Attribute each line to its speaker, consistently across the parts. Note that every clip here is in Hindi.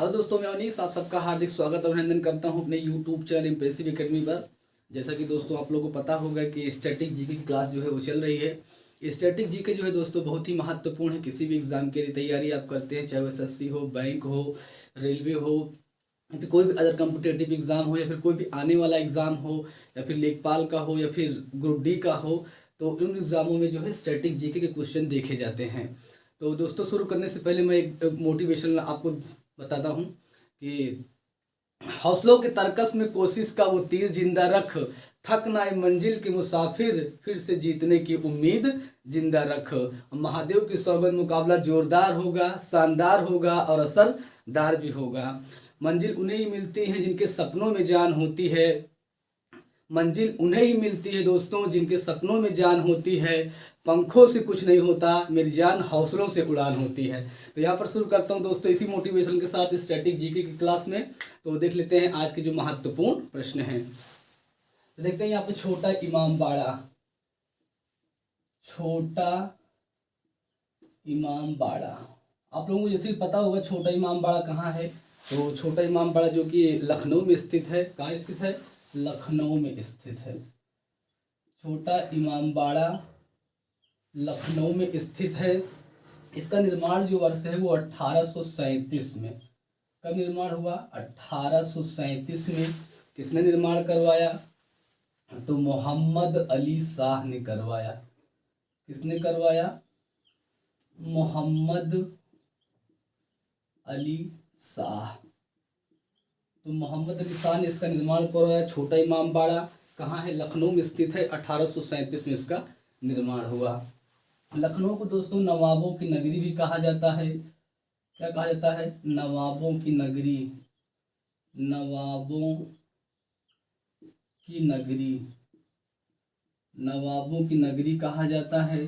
Speaker 1: हेलो दोस्तों, मैं अनीस आप सबका हार्दिक स्वागत और अभिनंदन करता हूं अपने यूट्यूब चैनल इम्प्रेसिव एकेडमी पर। जैसा कि दोस्तों आप लोगों को पता होगा कि स्टैटिक जीके की क्लास जो है वो चल रही है। स्टैटिक जीके जो है दोस्तों बहुत ही महत्वपूर्ण है। किसी भी एग्जाम के लिए तैयारी आप करते हैं, चाहे वो एसएससी हो, बैंक हो, रेलवे हो, या फिर कोई भी अदर कॉम्पिटेटिव एग्जाम हो, या फिर कोई भी आने वाला एग्जाम हो, या फिर लेखपाल का हो, या फिर ग्रुप डी का हो, तो इन एग्जामों में जो है स्टैटिक जीके के क्वेश्चन देखे जाते हैं। तो दोस्तों शुरू करने से पहले मैं एक मोटिवेशन आपको बताता हूँ कि हौसलों के तरकस में कोशिश का वो तीर जिंदा रख, थक ना आए मंजिल के मुसाफिर, फिर से जीतने की उम्मीद जिंदा रख। महादेव की सौगंध मुकाबला जोरदार होगा, शानदार होगा और असरदार भी होगा। मंजिल उन्हें ही मिलती है जिनके सपनों में जान होती है। मंजिल उन्हें ही मिलती है दोस्तों जिनके सपनों में जान होती है। पंखों से कुछ नहीं होता, मेरी जान हौसलों से उड़ान होती है। तो यहाँ पर शुरू करता हूँ दोस्तों इसी मोटिवेशन के साथ स्टैटिक जीके की क्लास में। तो देख लेते हैं आज के जो महत्वपूर्ण प्रश्न हैं। तो देखते हैं यहाँ पे छोटा इमाम बाड़ा। छोटा इमाम बाड़ा, आप लोगों को जैसे कि पता होगा छोटा इमाम बाड़ा कहाँ है। तो छोटा इमाम बाड़ा जो कि लखनऊ में स्थित है। कहाँ स्थित है? लखनऊ में स्थित है। छोटा इमाम बाड़ा लखनऊ में स्थित है। इसका निर्माण जो वर्ष है वो 1837 में। कब निर्माण हुआ? 1837 में। किसने निर्माण करवाया? तो मोहम्मद अली शाह ने करवाया। किसने करवाया? मोहम्मद अली शाह। तो मोहम्मद अली शाह ने इसका निर्माण करवाया। छोटा इमाम बाड़ा कहाँ है? लखनऊ में स्थित है। 1837 में इसका निर्माण हुआ। लखनऊ को दोस्तों नवाबों की नगरी भी कहा जाता है। क्या कहा जाता है? नवाबों की नगरी। नवाबों की नगरी, नवाबों की नगरी कहा जाता है।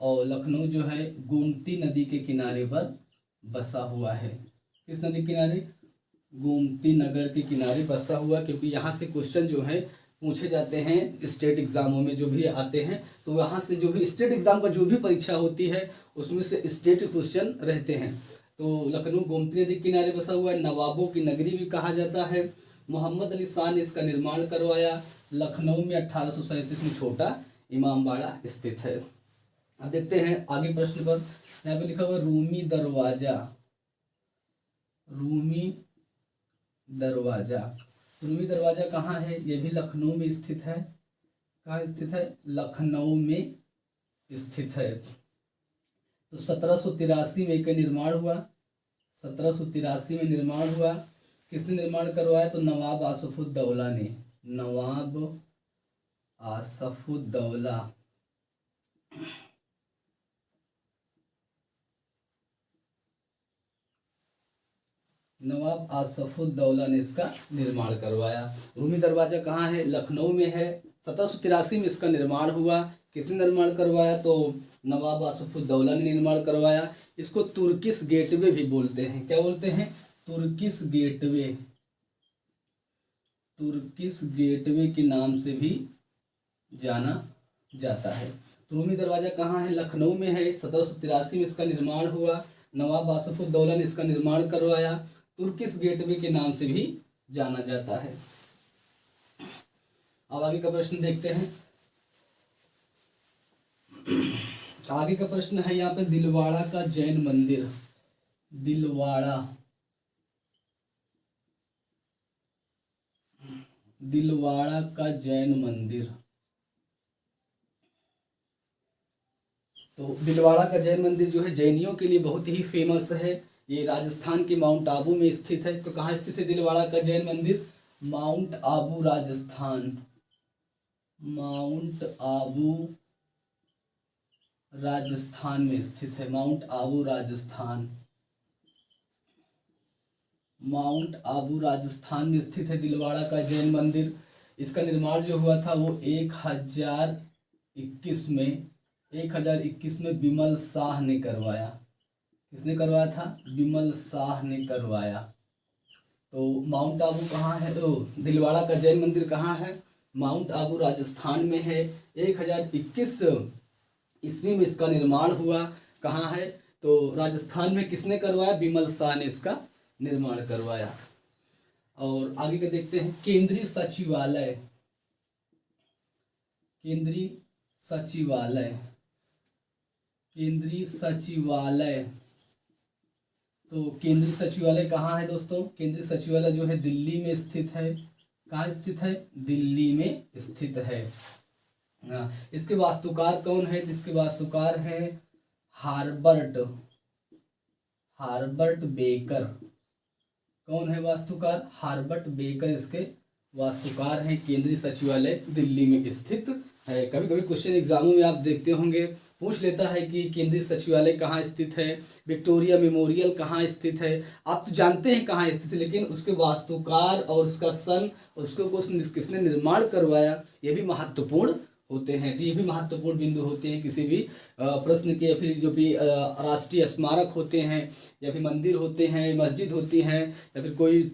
Speaker 1: और लखनऊ जो है गोमती नदी के किनारे पर बसा हुआ है। किस नदी के किनारे? गोमती नगर के किनारे बसा हुआ, क्योंकि यहाँ से क्वेश्चन जो है पूछे जाते हैं स्टेट एग्जामों में जो भी आते हैं। तो यहाँ से जो भी स्टेट एग्जाम का जो भी परीक्षा होती है उसमें से स्टेट क्वेश्चन रहते हैं। तो लखनऊ गोमती नदी के किनारे बसा हुआ है। नवाबों की नगरी भी कहा जाता है। मोहम्मद अली शाह ने इसका निर्माण करवाया। लखनऊ में 1837 में छोटा इमाम बाड़ा स्थित है। अब देखते हैं आगे प्रश्न पर। यहाँ पे लिखा हुआ रूमी दरवाजा। रूमी दरवाजा, रूमी दरवाजा कहाँ है? ये भी लखनऊ में स्थित है। कहाँ स्थित है? लखनऊ में स्थित है। तो 1783 में इसका निर्माण हुआ। 1783 में निर्माण हुआ। किसने निर्माण करवाया? तो नवाब आसफुद्दौला ने। नवाब आसफुद्दौला नवाब आसफुद्दौला ने इसका निर्माण करवाया। रूमी दरवाजा कहाँ है? लखनऊ में है। 1783 में इसका निर्माण हुआ। किसने निर्माण करवाया? तो नवाब आसफुद्दौला ने निर्माण करवाया। इसको तुर्किश गेटवे भी बोलते हैं। क्या बोलते हैं? Turkish gateway. तुर्किश गेटवे के नाम से भी जाना जाता है। तो रूमी दरवाजा कहाँ है? लखनऊ में है। 1783 में इसका निर्माण हुआ। नवाब आसफुद्दौला ने इसका निर्माण करवाया। तुर्किश गेटवे के नाम से भी जाना जाता है। अब आगे का प्रश्न देखते हैं। आगे का प्रश्न है यहाँ पे दिलवाड़ा का जैन मंदिर। दिलवाड़ा, दिलवाड़ा का जैन मंदिर। तो दिलवाड़ा का जैन मंदिर जो है जैनियों के लिए बहुत ही फेमस है। ये राजस्थान के माउंट आबू में स्थित है। तो कहाँ स्थित है दिलवाड़ा का जैन मंदिर? माउंट आबू राजस्थान। माउंट आबू राजस्थान में स्थित है। माउंट आबू राजस्थान। माउंट आबू राजस्थान में स्थित है दिलवाड़ा का जैन मंदिर। इसका निर्माण जो हुआ था वो 1021 में बिमल शाह ने करवाया। किसने करवाया था? बिमल शाह ने करवाया। तो माउंट आबू कहाँ है? दिलवाड़ा का जैन मंदिर कहाँ है? माउंट आबू राजस्थान में है। 1021 ईस्वी में इसका निर्माण हुआ। कहाँ है? तो राजस्थान में। किसने करवाया? बिमल शाह ने इसका निर्माण करवाया। और आगे का देखते हैं, केंद्रीय सचिवालय। केंद्रीय सचिवालय, केंद्रीय सचिवालय, तो केंद्रीय सचिवालय कहाँ है दोस्तों? केंद्रीय सचिवालय जो है दिल्ली में स्थित है। कहाँ स्थित है? दिल्ली में स्थित है। इसके वास्तुकार कौन है? इसके वास्तुकार है हार्बर्ट बेकर। कौन है वास्तुकार? हार्बर्ट बेकर इसके वास्तुकार हैं। केंद्रीय सचिवालय दिल्ली में स्थित है। कभी कभी क्वेश्चन एग्जामों में आप देखते होंगे, पूछ लेता है कि केंद्रीय सचिवालय कहाँ स्थित है, विक्टोरिया मेमोरियल कहाँ स्थित है। आप तो जानते हैं कहाँ स्थित है, लेकिन उसके वास्तुकार और उसका सन, उसको किसने निर्माण करवाया, ये भी महत्वपूर्ण होते हैं। तो ये भी महत्वपूर्ण बिंदु होते हैं किसी भी प्रश्न के, या फिर जो भी राष्ट्रीय स्मारक होते हैं, या फिर मंदिर होते हैं, मस्जिद होती हैं, या फिर कोई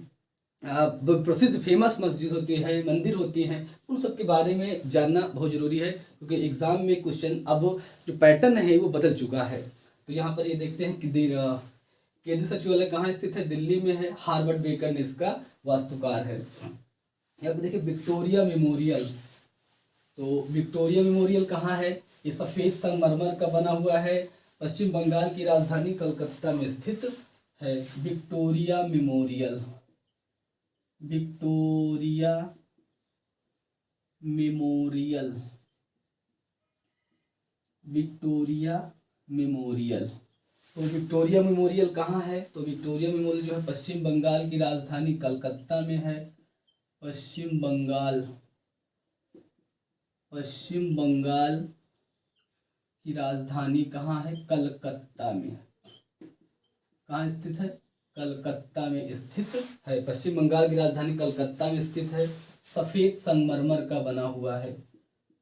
Speaker 1: प्रसिद्ध फेमस मस्जिद होती है, मंदिर होती हैं, उन सब के बारे में जानना बहुत जरूरी है, क्योंकि एग्जाम में क्वेश्चन अब जो पैटर्न है वो बदल चुका है। तो यहाँ पर ये देखते हैं कि केंद्रीय सचिवालय कहाँ स्थित है? दिल्ली में है। हार्वर्ड बेकर ने इसका वास्तुकार है। यहाँ पर देखिए विक्टोरिया मेमोरियल। तो विक्टोरिया मेमोरियल कहाँ है? ये सफेद संगमरमर का बना हुआ है, पश्चिम बंगाल की राजधानी कलकत्ता में स्थित है। Victoria memorial, Victoria memorial, Victoria memorial. तो विक्टोरिया मेमोरियल कहाँ है? तो विक्टोरिया मेमोरियल जो है पश्चिम बंगाल की राजधानी कलकत्ता में है। पश्चिम बंगाल की राजधानी कहाँ है? कलकत्ता में। कहाँ स्थित है? कलकत्ता में स्थित है। पश्चिम बंगाल की राजधानी कलकत्ता में स्थित है। सफेद संगमरमर का बना हुआ है।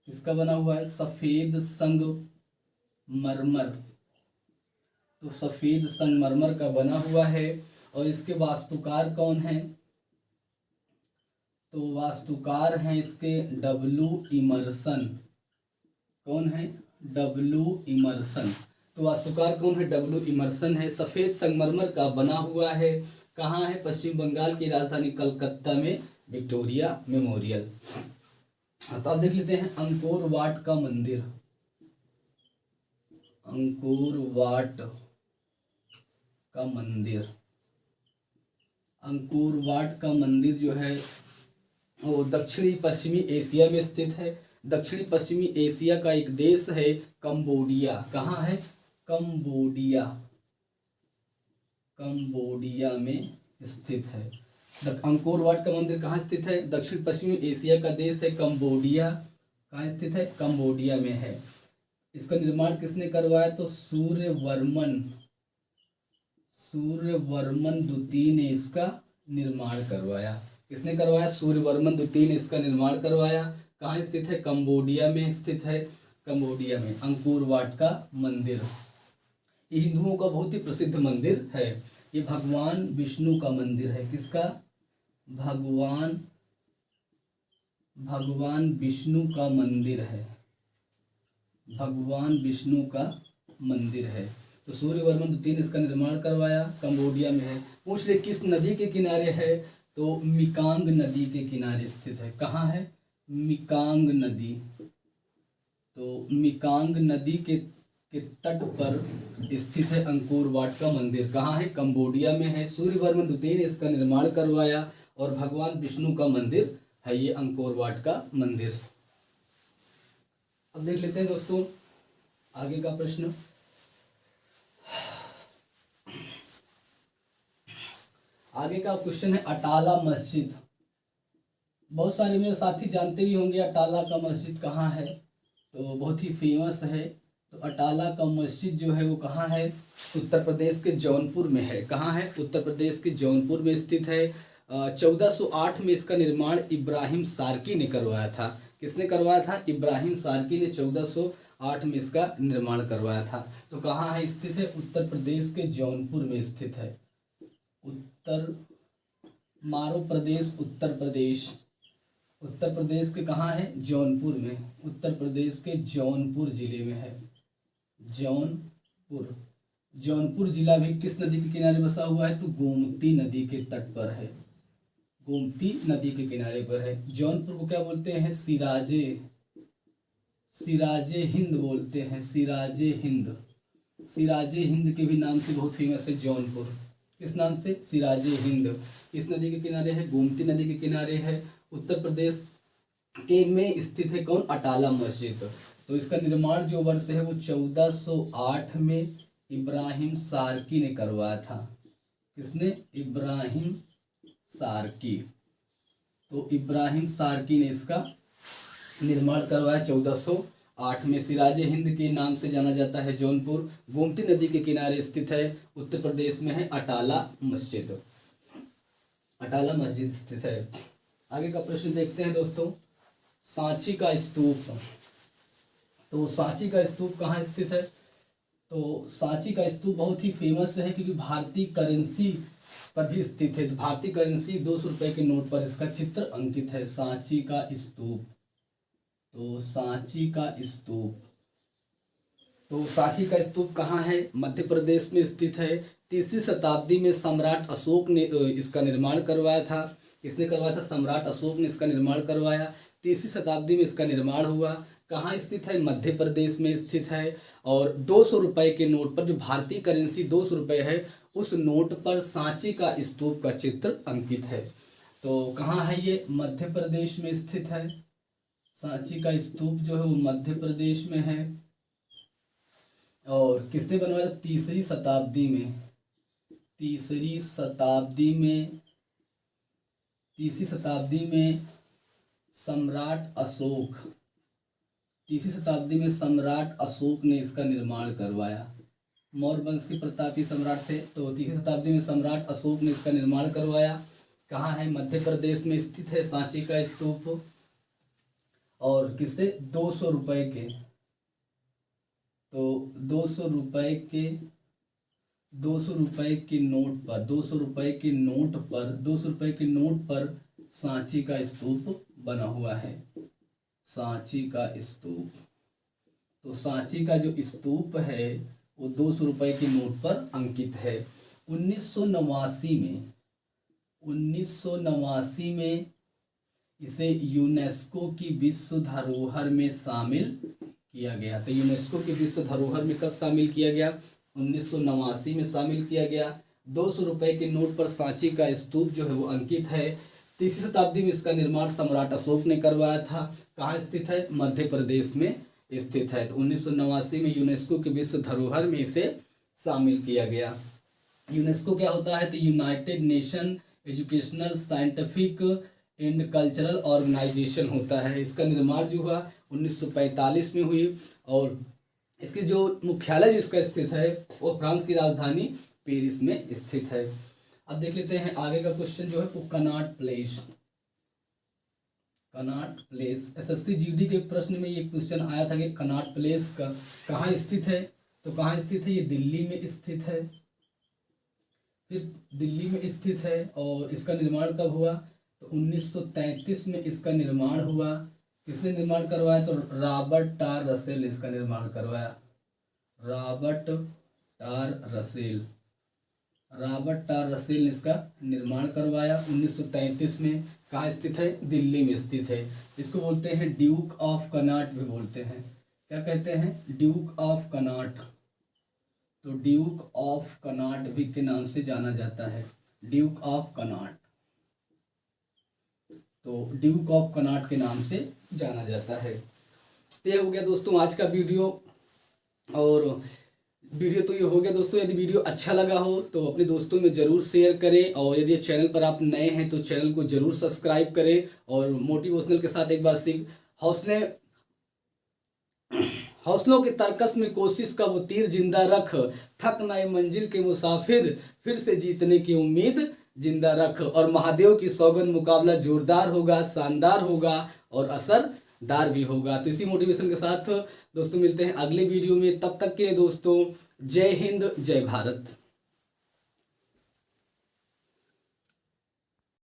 Speaker 1: किसका बना हुआ है? सफेद संगमरमर। तो सफेद संगमरमर का बना हुआ है। और इसके वास्तुकार कौन है? तो वास्तुकार हैं इसके डब्ल्यू इमर्सन। कौन है? W Emerson. तो वास्तुकार कौन है? डब्ल्यू इमर्सन है। सफेद संगमरमर का बना हुआ है। कहाँ है? पश्चिम बंगाल की राजधानी कलकत्ता में विक्टोरिया मेमोरियल। तो आप देख लेते हैं अंकोर वाट का मंदिर। अंकोर वाट का मंदिर, अंकोर वाट का मंदिर जो है वो दक्षिणी पश्चिमी एशिया में स्थित है। दक्षिणी पश्चिमी एशिया का एक देश है कंबोडिया। कहाँ है? कंबोडिया, कंबोडिया में स्थित है। अंकोर वाट का मंदिर कहाँ स्थित है? दक्षिण पश्चिमी एशिया का देश है कंबोडिया। कहाँ स्थित है? कंबोडिया में है। इसका निर्माण किसने करवाया? तो सूर्यवर्मन द्वितीय ने इसका निर्माण करवाया। किसने करवाया? सूर्यवर्मन द्वितीय ने इसका निर्माण करवाया। कहाँ स्थित है? कंबोडिया में स्थित है। कंबोडिया में अंकोर वाट का मंदिर, ये हिंदुओं का बहुत ही प्रसिद्ध मंदिर है। ये भगवान विष्णु का मंदिर है। किसका? भगवान विष्णु का मंदिर है। भगवान विष्णु का मंदिर है। तो सूर्यवर्मन द्वितीय ने इसका निर्माण करवाया। कंबोडिया में है। पूछ ले किस नदी के किनारे है? तो मिकांग नदी के किनारे स्थित है। कहाँ है? मिकांग नदी। तो मिकांग नदी के तट पर स्थित है अंकोर वाट का मंदिर। कहाँ है? कंबोडिया में है। सूर्यवर्मन द्वितीय ने इसका निर्माण करवाया और भगवान विष्णु का मंदिर है ये अंकोर वाट का मंदिर। अब देख लेते हैं दोस्तों आगे का प्रश्न। आगे का क्वेश्चन है अटाला मस्जिद। बहुत सारे मेरे साथी जानते भी होंगे अटाला का मस्जिद कहाँ है, तो बहुत ही फेमस है। तो अटाला का मस्जिद जो है वो कहाँ है? उत्तर प्रदेश के जौनपुर में है। कहाँ है? उत्तर प्रदेश के जौनपुर में स्थित है। 1408 में इसका निर्माण इब्राहिम सार्की ने करवाया था। किसने करवाया था? इब्राहिम सार्की ने 1408 में इसका निर्माण करवाया था। तो कहाँ है स्थित है? उत्तर प्रदेश के जौनपुर में स्थित है। उत्तर प्रदेश के कहाँ है? जौनपुर में। उत्तर प्रदेश के जौनपुर जिले में है। जौनपुर जौनपुर जिला भी किस नदी के किनारे बसा हुआ है? तो गोमती नदी के तट पर है, गोमती नदी के किनारे पर है। जौनपुर को क्या बोलते हैं? सिराजे, सिराजे हिंद बोलते हैं, सिराजे हिंद। सिराजे हिंद के भी नाम से बहुत फेमस है जौनपुर। किस नाम से? सिराजे हिंद। इस नदी के किनारे है, गोमती नदी के किनारे है। उत्तर प्रदेश के में स्थित है कौन? अटाला मस्जिद। तो इसका निर्माण जो वर्ष है वो 1408 में इब्राहिम सारकी ने करवाया था। किसने? इब्राहिम सारकी। तो इब्राहिम सारकी ने इसका निर्माण करवाया 1408 में। सिराजे हिंद के नाम से जाना जाता है जौनपुर। गोमती नदी के किनारे स्थित है, उत्तर प्रदेश में है। अटाला मस्जिद, अटाला मस्जिद स्थित है। आगे का प्रश्न देखते हैं दोस्तों। सांची का स्तूप। तो सांची का स्तूप कहाँ स्थित है? तो सांची का स्तूप बहुत ही फेमस है क्योंकि भारतीय करेंसी पर भी स्थित है। तो भारतीय करेंसी 200 रुपये के नोट पर इसका चित्र अंकित है। सांची का स्तूप। तो सांची का स्तूप, तो सांची का स्तूप कहाँ है? मध्य प्रदेश में स्थित है। 3वीं शताब्दी में सम्राट अशोक ने इसका निर्माण करवाया था। किसने करवाया था? सम्राट अशोक ने इसका निर्माण करवाया। 3वीं शताब्दी में इसका निर्माण हुआ। कहाँ स्थित है? मध्य प्रदेश में स्थित है। और 200 रुपये के नोट पर, जो भारतीय करेंसी 200 रुपये है, उस नोट पर सांची का स्तूप का चित्र अंकित है। तो कहाँ है ये? मध्य प्रदेश में स्थित है। सांची का स्तूप जो है वो मध्य प्रदेश में है। और किसने बनवाया? 3वीं शताब्दी में, 3वीं शताब्दी में, 3वीं शताब्दी में सम्राट अशोक, 3वीं शताब्दी में सम्राट अशोक ने इसका निर्माण करवाया। मौर्य वंश के प्रतापी सम्राट थे। तो 3वीं शताब्दी में सम्राट अशोक ने इसका निर्माण करवाया। कहाँ है? मध्य प्रदेश में स्थित है सांची का स्तूप। और किससे? 200 रुपये के, तो 200 रुपये के, 200 रुपये के नोट पर, 200 रुपये के नोट पर, 200 रुपये के नोट पर सांची का स्तूप बना हुआ है। सांची का स्तूप। तो सांची का जो स्तूप है वो 200 रुपये के नोट पर अंकित है। 1989 में, 1989 में इसे यूनेस्को की विश्व धरोहर में शामिल किया गया। तो यूनेस्को की विश्व धरोहर में कब शामिल किया गया? 1989 में शामिल किया गया। 200 रुपये के नोट पर सांची का स्तूप जो है वो अंकित है। 3वीं शताब्दी में इसका निर्माण सम्राट अशोक ने करवाया था। कहाँ स्थित है? मध्य प्रदेश में स्थित है। तो 1989 में यूनेस्को की विश्व धरोहर में इसे शामिल किया गया। यूनेस्को क्या होता है? तो United Nation Educational, Scientific and Cultural Organisation होता है। इसका निर्माण जो हुआ 1945 में हुई। और इसकी जो मुख्यालय जो इसका स्थित है वो फ्रांस की राजधानी पेरिस में स्थित है। अब देख लेते हैं आगे का क्वेश्चन जो है वो Connaught place. Connaught place, SSC GD के प्रश्न में ये क्वेश्चन आया था कि कनॉट प्लेस का कहाँ स्थित है? तो कहाँ स्थित है? ये दिल्ली में स्थित है। फिर दिल्ली में स्थित है। और इसका निर्माण कब हुआ? तो 1933 में इसका निर्माण हुआ। किसने निर्माण करवाया? तो रॉबर्ट टार रसेल ने इसका निर्माण करवाया। रॉबर्ट टार रसेल, रॉबर्ट टार रसेल ने इसका निर्माण करवाया 1933 में। कहाँ स्थित है? दिल्ली में स्थित है। इसको बोलते हैं ड्यूक ऑफ कनॉट भी बोलते हैं। क्या कहते हैं? Duke of Connaught. तो ड्यूक ऑफ कनॉट भी के नाम से जाना जाता है, ड्यूक ऑफ कनॉट। तो ड्यूक ऑफ कनॉट के नाम से जाना जाता है। तो ये हो गया दोस्तों आज का वीडियो। और वीडियो तो ये हो गया दोस्तों। यदि वीडियो अच्छा लगा हो तो अपने दोस्तों में ज़रूर शेयर करें। और यदि चैनल पर आप नए हैं तो चैनल को ज़रूर सब्सक्राइब करें। और मोटिवेशनल के साथ एक बार हौसलों के तरकस में कोशिश का वो तीर जिंदा रख, थक ना मंजिल के मुसाफिर, फिर से जीतने की उम्मीद जिंदा रख। और महादेव की सौगंध, मुकाबला जोरदार होगा, शानदार होगा और असरदार भी होगा। तो इसी मोटिवेशन के साथ दोस्तों मिलते हैं अगले वीडियो में। तब तक के लिए दोस्तों जय हिंद, जय भारत।